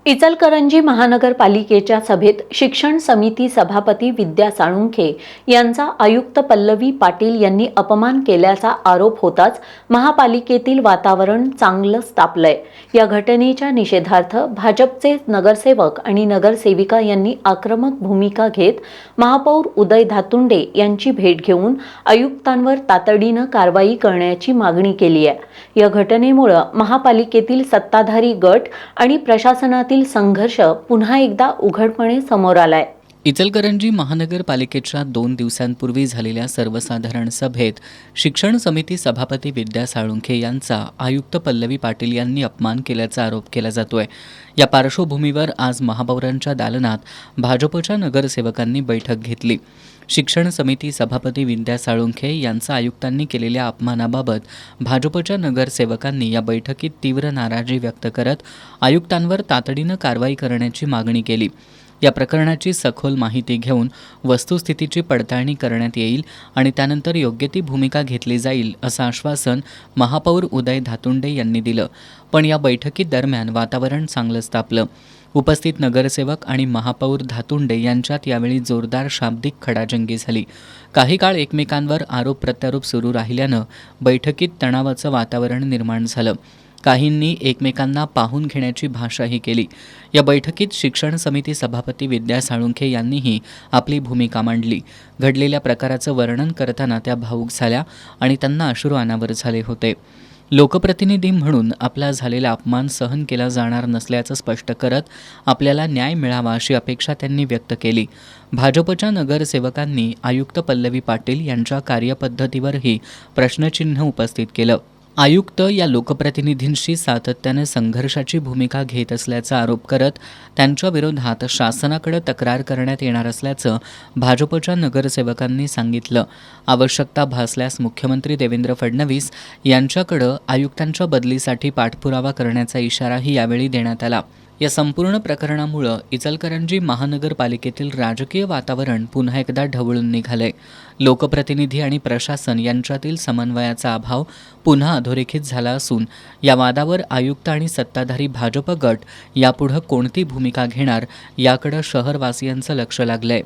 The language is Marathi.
इचलकरंजी महानगरपालिकेच्या सभेत शिक्षण समिती सभापती विद्या साळुंखे यांचा आयुक्त पल्लवी पाटील यांनी अपमान केल्याचा आरोप होताच महापालिकेतील वातावरण चांगलंच तापलंय। या घटनेच्या निषेधार्थ भाजपचे नगरसेवक आणि नगरसेविका यांनी आक्रमक भूमिका घेत महापौर उदय धातुंडे यांची भेट घेऊन आयुक्तांवर तातडीनं कारवाई करण्याची मागणी केली आहे। या घटनेमुळे महापालिकेतील सत्ताधारी गट आणि प्रशासनातील संघर्ष पुन्हा एकदा उघडपणे समोर आलाय। इचलकरंजी महानगरपालिकेच्या 2 दिवसांपूर्वी झालेल्या सर्वसाधारण सभेत शिक्षण समिती सभापती विद्या साळुंखे यांचा आयुक्त पल्लवी पाटील यांनी अपमान केल्याचा आरोप केला जातोय। या पार्श्वभूमीवर आज महापौरांच्या दालनात भाजपच्या नगरसेवकांनी बैठक घेतली। शिक्षण समिती सभापती विद्या साळुंखे यांचा आयुक्तांनी केलेल्या अपमानाबाबत भाजपच्या नगरसेवकांनी या बैठकीत तीव्र नाराजी व्यक्त करत आयुक्तांवर तातडीनं कारवाई करण्याची मागणी केली। या प्रकरणाची सखोल माहिती घेऊन वस्तुस्थितीची पडताळणी करण्यात येईल आणि त्यानंतर योग्य ती भूमिका घेतली जाईल असं आश्वासन महापौर उदय धातुंडे यांनी दिलं। पण या बैठकीदरम्यान वातावरण चांगलंच तापलं। उपस्थित नगरसेवक आणि महापौर धातुंडे यांच्यात यावेळी जोरदार शाब्दिक खडाजंगी झाली। काही काळ एकमेकांवर आरोप प्रत्यारोप सुरू राहिल्यानं बैठकीत तणावाचं वातावरण निर्माण झालं। काहींनी एकमेकांना पाहून घेण्याची भाषाही केली। या बैठकीत शिक्षण समिती सभापती विद्या साळुंखे यांनीही आपली भूमिका मांडली। घडलेल्या प्रकाराचं वर्णन करताना त्या भावूक झाल्या आणि त्यांना अश्रू अनावर झाले होते। लोकप्रतिनिधी म्हणून आपला झालेला अपमान सहन केला जाणार नसल्याचं स्पष्ट करत आपल्याला न्याय मिळावा अशी अपेक्षा त्यांनी व्यक्त केली। भाजपच्या नगरसेवकांनी आयुक्त पल्लवी पाटील यांच्या कार्यपद्धतीवरही प्रश्नचिन्ह उपस्थित केलं। आयुक्त या लोकप्रतिनिधींशी सातत्याने संघर्षाची भूमिका घेत असल्याचा आरोप करत त्यांच्या विरोधात शासनाकडे तक्रार करण्यात येणार असल्याचं भाजपच्या नगरसेवकांनी सांगितलं। आवश्यकता भासल्यास मुख्यमंत्री देवेंद्र फडणवीस यांच्याकडे आयुक्तांच्या बदलीसाठी पाठपुरावा करण्याचा इशाराही यावेळी देण्यात आला। या संपूर्ण प्रकरणामुळे इचलकरंजी महानगरपालिकेतील राजकीय वातावरण पुन्हा एकदा ढवळून निघालंय। लोकप्रतिनिधी आणि प्रशासन यांच्यातील समन्वयाचा अभाव पुन्हा अधोरेखित झाला असून या वादावर आयुक्त आणि सत्ताधारी भाजप गट यापुढे कोणती भूमिका घेणार याकडे शहरवासियांचं लक्ष लागलंय।